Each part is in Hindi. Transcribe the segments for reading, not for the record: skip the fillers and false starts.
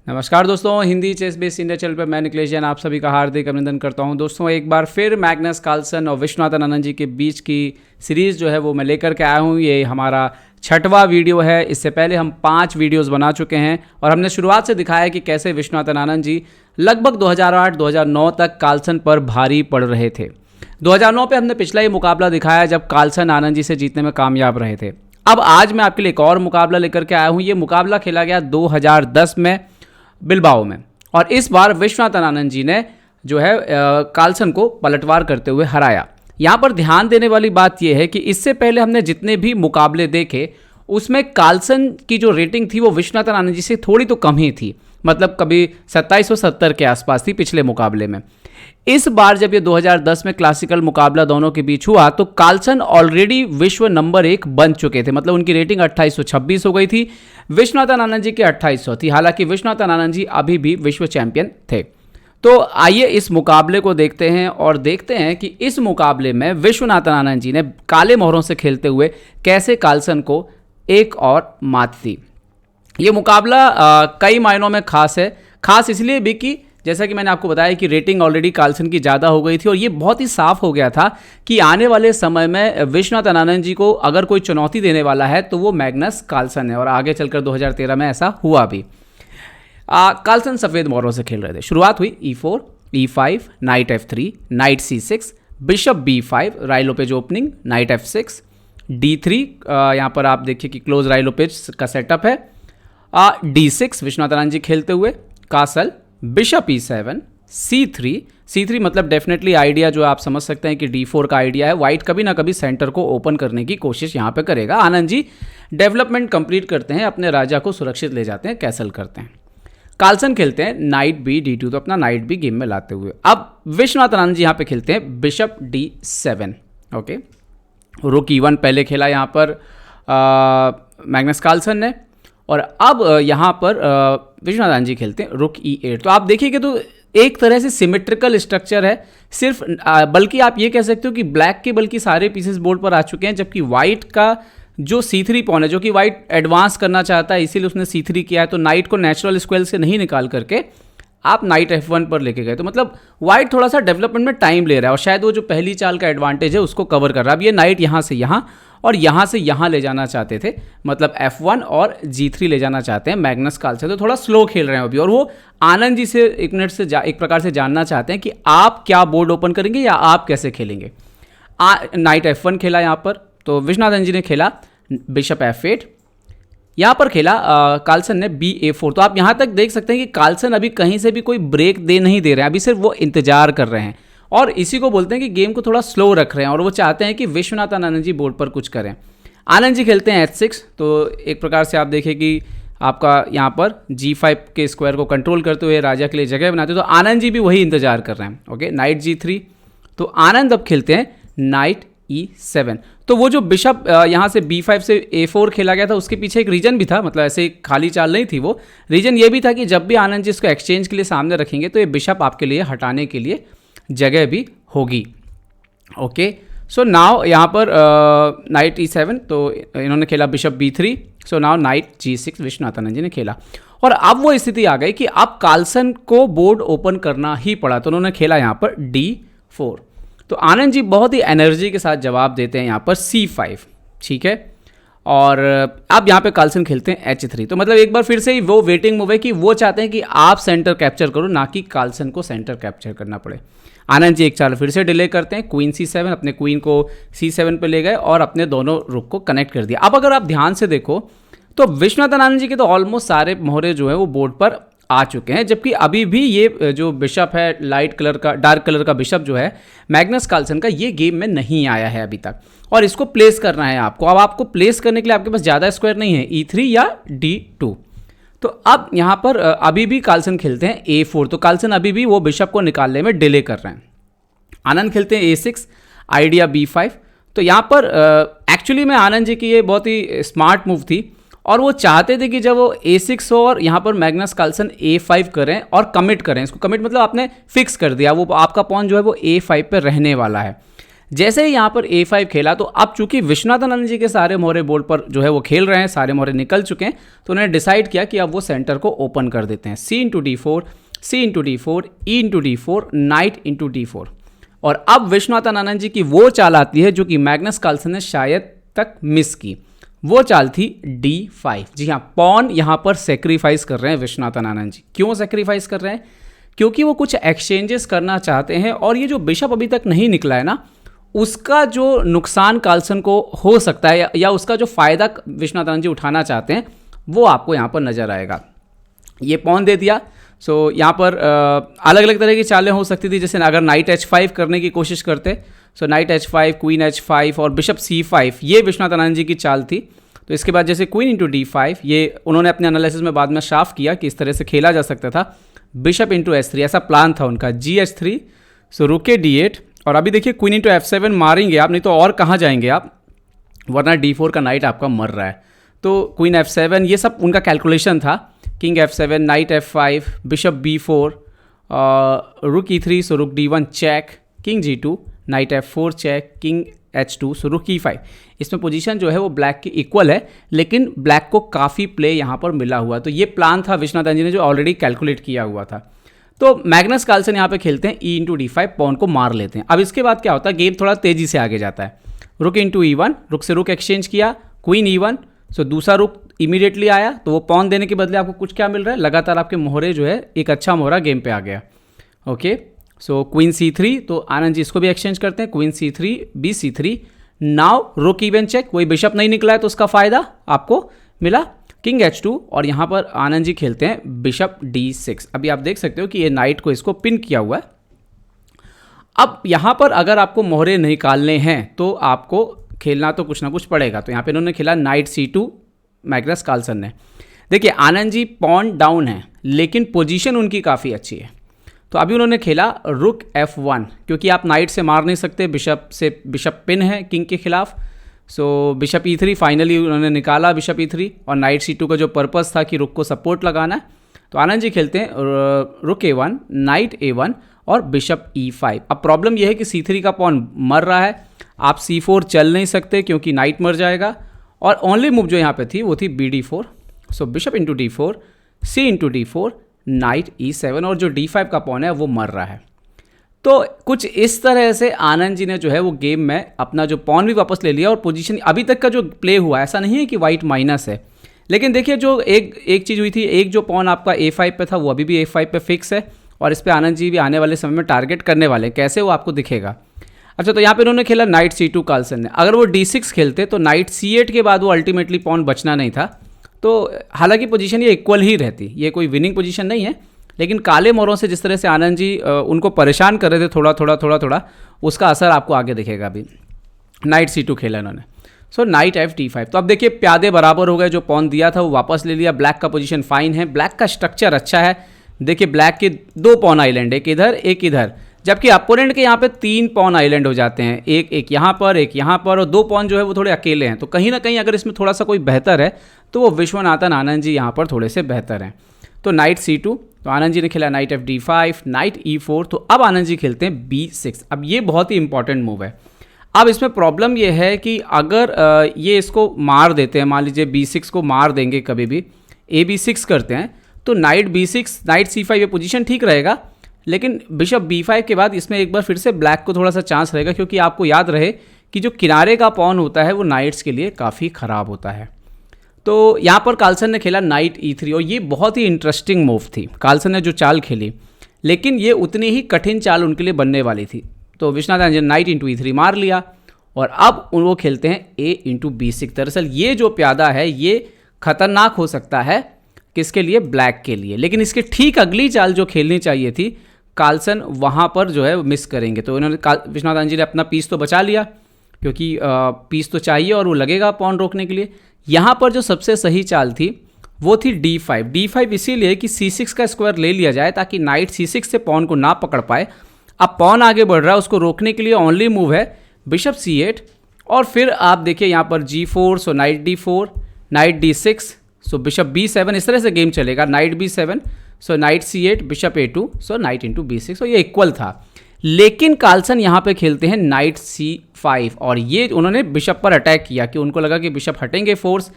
नमस्कार दोस्तों, Hindi chess base India channel पर मैं निखिलेश जैन आप सभी का हार्दिक अभिनंदन करता हूं। दोस्तों एक बार फिर मैग्नस कार्लसन और विश्वनाथन आनंद जी के बीच की सीरीज़ जो है वो मैं लेकर के आया हूं। ये हमारा 6वां वीडियो है। इससे पहले हम 5 वीडियोस बना चुके हैं और हमने शुरुआत से दिखाया कि कैसे विश्वनाथन आनंद जी लगभग 2008-2009 तक कार्लसन पर भारी पड़ रहे थे। 2009 पे हमने पिछला ही मुकाबला दिखाया जब कार्लसन आनंद जी से जीतने में कामयाब रहे थे। अब आज मैं आपके लिए एक और मुकाबला लेकर के आया हूँ। ये मुकाबला खेला गया 2010 में बिलबाओ में और इस बार विश्वनाथन आनंद जी ने जो है कार्लसन को पलटवार करते हुए हराया। यहाँ पर ध्यान देने वाली बात यह है कि इससे पहले हमने जितने भी मुकाबले देखे उसमें कार्लसन की जो रेटिंग थी वो विश्वनाथन आनंद जी से थोड़ी तो कम ही थी, मतलब कभी 2770 के आसपास थी पिछले मुकाबले में। इस बार जब ये 2010 में क्लासिकल मुकाबला दोनों के बीच हुआ तो कार्लसन ऑलरेडी विश्व नंबर 1 बन चुके थे, मतलब उनकी रेटिंग 2826 हो गई थी। विश्वनाथन आनंद जी की 2800 थी। हालांकि विश्वनाथन आनंद जी अभी भी विश्व चैंपियन थे। तो आइए इस मुकाबले को देखते हैं और देखते हैं कि इस मुकाबले में विश्वनाथन आनंद जी ने काले मोहरों से खेलते हुए कैसे कार्लसन को एक और मात दी। ये मुकाबला कई मायनों में खास है। खास इसलिए भी कि जैसा कि मैंने आपको बताया कि रेटिंग ऑलरेडी कार्लसन की ज़्यादा हो गई थी और ये बहुत ही साफ हो गया था कि आने वाले समय में विश्वनाथन आनंद जी को अगर कोई चुनौती देने वाला है तो वो मैग्नस कार्लसन है। और आगे चलकर 2013 में ऐसा हुआ भी। कार्लसन सफ़ेद मोहरों से खेल रहे थे। शुरुआत हुई E4, E5, knight F3, knight C6, bishop B5, Ruy Lopez opening, knight F6, D3। यहाँ पर आप देखिए कि क्लोज राइलोपेज का सेटअप है। D6 विश्वनाथन आनंद जी खेलते हुए, कासल, बिशप E7, C3 मतलब डेफिनेटली आइडिया जो आप समझ सकते हैं कि D4 का आइडिया है। वाइट कभी ना कभी सेंटर को ओपन करने की कोशिश यहाँ पे करेगा। आनंद जी डेवलपमेंट कंप्लीट करते हैं, अपने राजा को सुरक्षित ले जाते हैं, कैसल करते हैं। कार्लसन खेलते हैं नाइट B D2, तो अपना नाइट B गेम में लाते हुए अब विश्वनाथन आनंद जी यहाँ पे खेलते हैं बिशप D7। ओके, रुक E1 पहले खेला यहाँ पर मैग्नस कार्लसन ने और अब यहाँ पर विश्वनाथन आनंद जी खेलते हैं रुक E8। तो आप देखिए तो एक तरह से सिमेट्रिकल स्ट्रक्चर है। सिर्फ बल्कि आप ये कह सकते हो कि ब्लैक के बल्कि सारे पीसेस बोर्ड पर आ चुके हैं, जबकि वाइट का जो C3 पॉन है, जो कि वाइट एडवांस करना चाहता है इसीलिए उसने C3 किया है, तो नाइट को नेचुरल स्क्वेयर से नहीं निकाल करके आप नाइट F1 पर लेके गए। तो मतलब वाइट थोड़ा सा डेवलपमेंट में टाइम ले रहा है और शायद वो जो पहली चाल का एडवांटेज है उसको कवर कर रहा है। अब ये नाइट यहाँ से यहाँ और यहाँ से यहाँ ले जाना चाहते थे, मतलब F1 और G3 ले जाना चाहते हैं मैग्नस कार्लसन। तो थोड़ा स्लो खेल रहे हैं अभी और वो आनंद जी से एक प्रकार से जानना चाहते हैं कि आप क्या बोर्ड ओपन करेंगे या आप कैसे खेलेंगे। नाइट F1 खेला यहाँ पर, तो विश्वनाथन जी ने खेला बिशप F8। यहाँ पर खेला कार्लसन ने BA4। तो आप यहाँ तक देख सकते हैं कि कार्लसन अभी कहीं से भी कोई ब्रेक नहीं दे रहे हैं, अभी सिर्फ वो इंतजार कर रहे हैं और इसी को बोलते हैं कि गेम को थोड़ा स्लो रख रहे हैं और वो चाहते हैं कि विश्वनाथन आनंद जी बोर्ड पर कुछ करें। आनंद जी खेलते हैं H6। तो एक प्रकार से आप देखें कि आपका यहाँ पर G5 के स्क्वायर को कंट्रोल करते हुए राजा के लिए जगह बनाते हैं, तो आनंद जी भी वही इंतजार कर रहे हैं। Okay, night G3। तो आनंद अब खेलते हैं नाइट E7। तो वो जो बिशप यहाँ से B5 से A4 खेला गया था उसके पीछे एक रीजन भी था, मतलब ऐसे खाली चाल नहीं थी। वो रीजन ये भी था कि जब भी आनंद जी इसको एक्सचेंज के लिए सामने रखेंगे तो ये बिशप आपके लिए हटाने के लिए जगह भी होगी। ओके, सो नाउ यहाँ पर नाइट E7, तो इन्होंने खेला bishop B3। So now knight G6 Viswanathan Anand ji ने खेला और अब वो स्थिति आ गई कि अब कार्लसन को बोर्ड ओपन करना ही पड़ा, तो उन्होंने खेला यहाँ पर D4। तो आनंद जी बहुत ही एनर्जी के साथ जवाब देते हैं यहाँ पर C5। ठीक है, और अब यहाँ पे कार्लसन खेलते हैं H3। तो मतलब एक बार फिर से ही वो वेटिंग मूव है कि वो चाहते हैं कि आप सेंटर कैप्चर करो, ना कि कार्लसन को सेंटर कैप्चर करना पड़े। आनंद जी एक चाल फिर से डिले करते हैं, क्वीन C7, अपने क्वीन को C7 पे ले गए और अपने दोनों रुक को कनेक्ट कर दिया। अब अगर आप ध्यान से देखो तो विश्वनाथन आनंद जी के तो ऑलमोस्ट सारे मोहरे जो है वो बोर्ड पर आ चुके हैं, जबकि अभी भी ये जो बिशप है लाइट कलर का, डार्क कलर का बिशप जो है मैग्नस कार्लसन का, ये गेम में नहीं आया है अभी तक और इसको प्लेस करना है आपको। अब आपको प्लेस करने के लिए आपके पास ज़्यादा स्क्वायर नहीं है, E3 या D2। तो अब यहाँ पर अभी भी कार्लसन खेलते हैं A4। तो कार्लसन अभी भी वो बिशप को निकालने में डिले कर रहे हैं। आनंद खेलते हैं A6, आइडिया B5। तो यहाँ पर एक्चुअली में आनंद जी की ये बहुत ही स्मार्ट मूव थी और वो चाहते थे कि जब वो A6 हो और यहाँ पर मैग्नस कार्लसन A5 करें और कमिट करें। इसको कमिट मतलब आपने फिक्स कर दिया, वो आपका पॉन जो है वो A5 पे रहने वाला है। जैसे ही यहाँ पर A5 खेला तो अब चूंकि विश्वनाथन आनंद जी के सारे मोहरे बोर्ड पर जो है वो खेल रहे हैं, सारे मोहरे निकल चुके हैं, तो उन्होंने डिसाइड किया कि अब वो सेंटर को ओपन कर देते हैं। C into D4, C into D4, E into D4, night into D4। और अब विश्वनाथन आनंद जी की वो चाल आती है जो कि मैग्नस कार्लसन ने शायद तक मिस की। वो चाल थी D5। जी हाँ, पॉन यहाँ पर सेक्रीफाइस कर रहे हैं विश्वनाथन आनंद जी। क्यों सेक्रीफाइस कर रहे हैं? क्योंकि वो कुछ एक्सचेंजेस करना चाहते हैं और ये जो बिशप अभी तक नहीं निकला है ना, उसका जो नुकसान कार्लसन को हो सकता है या उसका जो फ़ायदा विश्वनाथन आनंद जी उठाना चाहते हैं वो आपको यहाँ पर नज़र आएगा। ये पॉन दे दिया। सो यहाँ पर अलग अलग तरह की चालें हो सकती थी, जैसे अगर नाइट H5 करने की कोशिश करते, सो नाइट H5, क्वीन H5 और बिशप C5, ये विश्वनाथन आनंद जी की चाल थी। तो इसके बाद जैसे क्वीन इंटू D5, ये उन्होंने अपने एनालिसिस में बाद में साफ किया कि इस तरह से खेला जा सकता था। बिशप इंटू H3, ऐसा प्लान था उनका। GH3, सो रुके D8, और अभी देखिए क्वीन इंटू F7 मारेंगे आप, नहीं तो और कहाँ जाएंगे आप, वरना D4 का नाइट आपका मर रहा है। तो क्वीन F7, ये सब उनका कैलकुलेशन था। King F7, night F5, bishop B4, रुक E3, so rook D1 check, king G2, knight F4 check, king H2, so rook E5। इसमें पोजीशन जो है वो ब्लैक की इक्वल है, लेकिन ब्लैक को काफ़ी प्ले यहाँ पर मिला हुआ। तो ये प्लान था विश्वनाथन जी ने जो ऑलरेडी कैलकुलेट किया हुआ था। तो मैग्नस कार्लसन यहाँ पे खेलते हैं E इंटू D5, पॉन को मार लेते हैं। अब इसके बाद क्या होता है, गेम थोड़ा तेज़ी से आगे जाता है। रुक इंटू E1, रुक से रुक एक्सचेंज किया, क्वीन E1, सो दूसरा रुक इमीडिएटली आया, तो वो पॉन देने के बदले आपको कुछ क्या मिल रहा है, लगातार आपके मोहरे जो है एक अच्छा मोहरा गेम पे आ गया। ओके, सो क्वीन C3, तो आनंद जी इसको भी एक्सचेंज करते हैं, queen C3, B C3, now rook even check, कोई बिशप नहीं निकला है तो उसका फायदा आपको मिला, किंग H2, और यहाँ पर आनंद जी खेलते हैं बिशप D6। अभी आप देख सकते हो कि ये नाइट को इसको पिन किया हुआ है। अब यहाँ पर अगर आपको मोहरे निकालने हैं तो आपको खेलना तो कुछ ना कुछ पड़ेगा। तो यहाँ पे इन्होंने खेला नाइट C2, मैग्नस कार्लसन ने। देखिए आनंद जी पॉन डाउन है, लेकिन पोजीशन उनकी काफ़ी अच्छी है। तो अभी उन्होंने खेला रुक F1, क्योंकि आप नाइट से मार नहीं सकते, बिशप से बिशप पिन है किंग के खिलाफ। सो बिशप E3, फाइनली उन्होंने निकाला बिशप E3, और नाइट C2 का जो पर्पस था कि रुक को सपोर्ट लगाना है। तो आनंद जी खेलते हैं रुक A1, नाइट A1 और बिशप E5। अब प्रॉब्लम यह है कि C3 का पॉन मर रहा है, आप C4 चल नहीं सकते क्योंकि नाइट मर जाएगा, और ओनली मूव जो यहाँ पे थी वो थी BD4। सो bishop into D4, C into D4, night E7, और जो D5 का पॉन है वो मर रहा है। तो कुछ इस तरह से आनंद जी ने जो है वो गेम में अपना जो पॉन भी वापस ले लिया, और पोजीशन अभी तक का जो प्ले हुआ ऐसा नहीं है कि वाइट माइनस है, लेकिन देखिए जो एक चीज़ हुई थी, एक जो पॉन आपका A5 पे था वो अभी भी A5 पे फिक्स है, और इस पे आनंद जी भी आने वाले समय में टारगेट करने वाले हैं। कैसे वो आपको दिखेगा। अच्छा, तो यहाँ पे उन्होंने खेला नाइट C2 कार्लसन ने। अगर वो D6 खेलते तो नाइट C8 के बाद वो अल्टीमेटली पॉन बचना नहीं था। तो हालांकि पोजीशन ये इक्वल ही रहती, ये कोई विनिंग पोजीशन नहीं है, लेकिन काले मोरों से जिस तरह से आनंद जी उनको परेशान कर रहे थे थोड़ा, उसका असर आपको आगे दिखेगा। अभी नाइट C2 खेला इन्होंने, सो नाइट FD5। तो अब देखिए प्यादे बराबर हो गए, जो पॉन दिया था वो वापस ले लिया। ब्लैक का पोजीशन फाइन है, ब्लैक का स्ट्रक्चर अच्छा है। देखिए ब्लैक के 2 पॉन आइलैंड, एक इधर एक इधर, जबकि अपोनेंट के यहाँ पे 3 पॉन आइलैंड हो जाते हैं, एक यहाँ पर, एक यहाँ पर, और 2 पॉन जो है वो थोड़े अकेले हैं। तो कहीं ना कहीं अगर इसमें थोड़ा सा कोई बेहतर है तो वो विश्वनाथन आनंद जी यहाँ पर थोड़े से बेहतर हैं। तो नाइट C2, तो आनंद जी ने खेला नाइट FD5, नाइट E4। तो अब आनंद जी खेलते हैं B6। अब ये बहुत ही इंपॉर्टेंट मूव है। अब इसमें प्रॉब्लम ये है कि अगर ये इसको मार देते हैं, मान लीजिए B6 को मार देंगे, कभी भी AB6 करते हैं तो नाइट B6, नाइट C5 ये पोजीशन ठीक रहेगा, लेकिन बिशप B5 के बाद इसमें एक बार फिर से ब्लैक को थोड़ा सा चांस रहेगा, क्योंकि आपको याद रहे कि जो किनारे का पॉन होता है वो नाइट्स के लिए काफ़ी ख़राब होता है। तो यहाँ पर कार्लसन ने खेला नाइट E3, और ये बहुत ही इंटरेस्टिंग मूव थी कार्लसन ने जो चाल खेली, लेकिन ये उतनी ही कठिन चाल उनके लिए बनने वाली थी। तो विश्वनाथन ने नाइट इंटू E3 मार लिया, और अब वो खेलते हैं A इंटू B6। दरअसल ये जो प्यादा है ये खतरनाक हो सकता है किसके लिए, ब्लैक के लिए, लेकिन इसके ठीक अगली चाल जो खेलनी चाहिए थी कार्लसन वहाँ पर जो है मिस करेंगे। तो इन्होंने विश्वनाथन जी ने अपना पीस तो बचा लिया, क्योंकि पीस तो चाहिए और वो लगेगा पॉन रोकने के लिए। यहाँ पर जो सबसे सही चाल थी वो थी D5 इसीलिए कि C6 का स्क्वायर ले लिया जाए, ताकि नाइट C6 से पॉन को ना पकड़ पाए। अब पॉन आगे बढ़ रहा है, उसको रोकने के लिए ओनली मूव है बिशप C8, और फिर आप देखिए यहाँ पर G4, so knight D4, knight D6, so bishop B7, इस तरह से गेम चलेगा। Knight B7, so knight C8, bishop A2, so knight into B6। So ये इक्वल था, लेकिन कार्लसन यहाँ पे खेलते हैं नाइट C5 और ये उन्होंने बिशप पर अटैक किया कि उनको लगा कि बिशप हटेंगे फोर्स,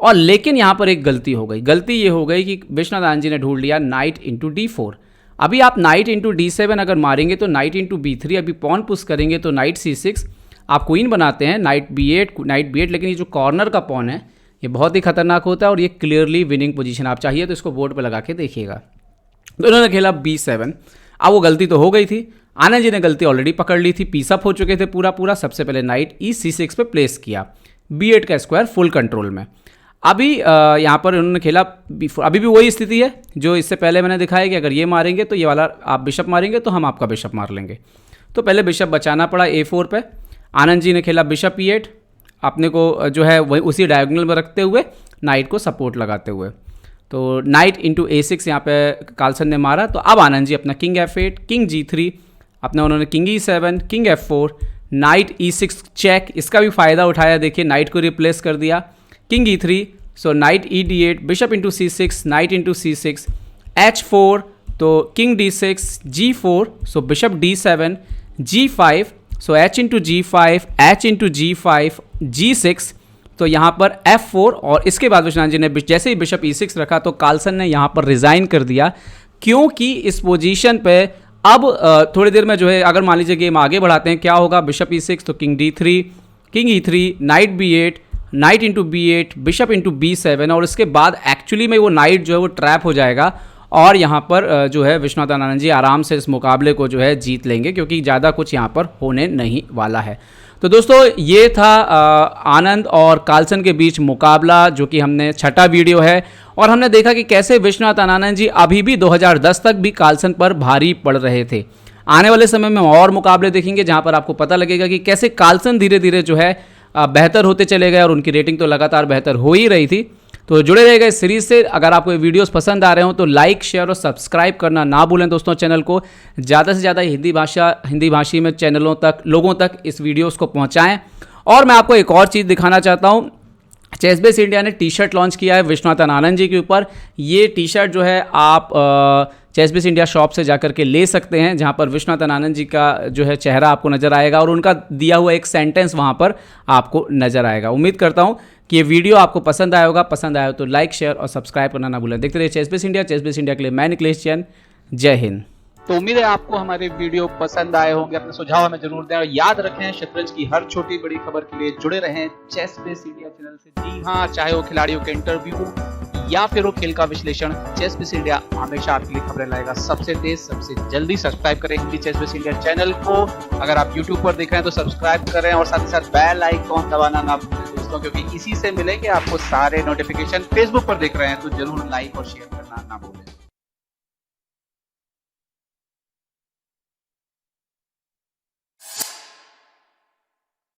और लेकिन यहाँ पर एक गलती हो गई। गलती ये हो गई कि विश्वनाथ आनंद जी ने ढूंढ लिया नाइट इंटू D4। अभी आप नाइट इंटू D7 अगर मारेंगे तो नाइट इंटू B3, अभी पॉन पुश करेंगे तो नाइट C6, आप क्वीन बनाते हैं नाइट B8, लेकिन ये जो कॉर्नर का पॉन है ये बहुत ही खतरनाक होता है और ये क्लियरली विनिंग पोजीशन। आप चाहिए तो इसको बोर्ड पे लगा के देखिएगा। तो इन्होंने खेला B7। अब वो गलती तो हो गई थी, आनंद जी ने गलती ऑलरेडी पकड़ ली थी, पीसअप हो चुके थे पूरा। सबसे पहले नाइट E6 पे प्लेस किया, B8 का स्क्वायर फुल कंट्रोल में। अभी यहाँ पर उन्होंने खेला B4। अभी भी वही स्थिति है जो इससे पहले मैंने दिखाया कि अगर ये मारेंगे तो ये वाला आप बिशप मारेंगे तो हम आपका बिशप मार लेंगे। तो पहले बिशप बचाना पड़ा A4 पे। आनंद जी ने खेला बिशप E8, अपने को जो है वही उसी डायगोनल में रखते हुए नाइट को सपोर्ट लगाते हुए। तो नाइट इंटू A6 यहाँ पे कार्लसन ने मारा। तो अब आनंद जी अपना किंग F8, किंग G3, अपना उन्होंने king E7, king F4, night E6 check, इसका भी फ़ायदा उठाया। देखिए नाइट को रिप्लेस कर दिया, king E3, so knight E8, bishop into C6, knight into C6, H4, तो king D6, G4, so bishop D7, G5, so H into G5, H into G5, G6, तो यहाँ पर F4, और इसके बाद विश्वनाथ जी ने जैसे ही बिशप E6 रखा तो कार्लसन ने यहाँ पर रिज़ाइन कर दिया, क्योंकि इस पोजीशन पे अब थोड़ी देर में जो है अगर मान लीजिए गेम आगे बढ़ाते हैं क्या होगा, बिशप E6 तो king D3, king E3, night B8, night into B8, bishop into B7, और इसके बाद एक्चुअली में वो नाइट जो है वो ट्रैप हो जाएगा और यहाँ पर जो है विश्वनाथ आनंद जी आराम से इस मुकाबले को जो है जीत लेंगे, क्योंकि ज़्यादा कुछ यहाँ पर होने नहीं वाला है। तो दोस्तों ये था आनंद और कार्लसन के बीच मुकाबला, जो कि हमने छठा वीडियो है, और हमने देखा कि कैसे विश्वनाथ आनंद जी अभी भी 2010 तक भी कार्लसन पर भारी पड़ रहे थे। आने वाले समय में और मुकाबले देखेंगे जहाँ पर आपको पता लगेगा कि कैसे कार्लसन धीरे धीरे जो है बेहतर होते चले गए और उनकी रेटिंग तो लगातार बेहतर हो ही रही थी। तो जुड़े रहेगा इस सीरीज से। अगर आपको ये वीडियोस पसंद आ रहे हो तो लाइक, शेयर और सब्सक्राइब करना ना भूलें दोस्तों। चैनल को ज़्यादा से ज़्यादा हिंदी भाषी में चैनलों तक, लोगों तक इस वीडियोस को पहुंचाएं। और मैं आपको एक और चीज़ दिखाना चाहता हूं, चेसबेस इंडिया ने टी शर्ट लॉन्च किया है विश्वनाथ आनंद जी के ऊपर। ये टी शर्ट जो है आप चेसबेस इंडिया शॉप से जाकर के ले सकते हैं, जहां पर विश्वनाथ आनंद जी का जो है चेहरा आपको नजर आएगा और उनका दिया हुआ एक सेंटेंस वहां पर आपको नजर आएगा। उम्मीद करता हूं कि ये वीडियो आपको पसंद आया होगा। पसंद आया हो तो लाइक, शेयर और सब्सक्राइब करना ना भूलें। देखते रहिए चेसबेस इंडिया के लिए मैं निखिलेश जैन। जय हिंद। तो उम्मीद है आपको हमारे वीडियो पसंद आए होंगे। अपने सुझाव हमें जरूर दें और याद रखें शतरंज की हर छोटी बड़ी खबर के लिए जुड़े रहें चेसबेस इंडिया चैनल से। जी हाँ, चाहे वो खिलाड़ियों के इंटरव्यू या फिर वो खेल का विश्लेषण, चेसबेस इंडिया हमेशा आपके लिए खबरें लाएगा सबसे तेज सबसे जल्दी। सब्सक्राइब करें हिंदी चेसबेस इंडिया चैनल को। अगर आप यूट्यूब पर देख रहे हैं तो सब्सक्राइब करें और साथ ही साथ बेल आइकॉन दबाना ना भूलें दोस्तों, क्योंकि इसी से मिलेंगे आपको सारे नोटिफिकेशन। फेसबुक पर देख रहे हैं तो जरूर लाइक और शेयर करना ना भूलें।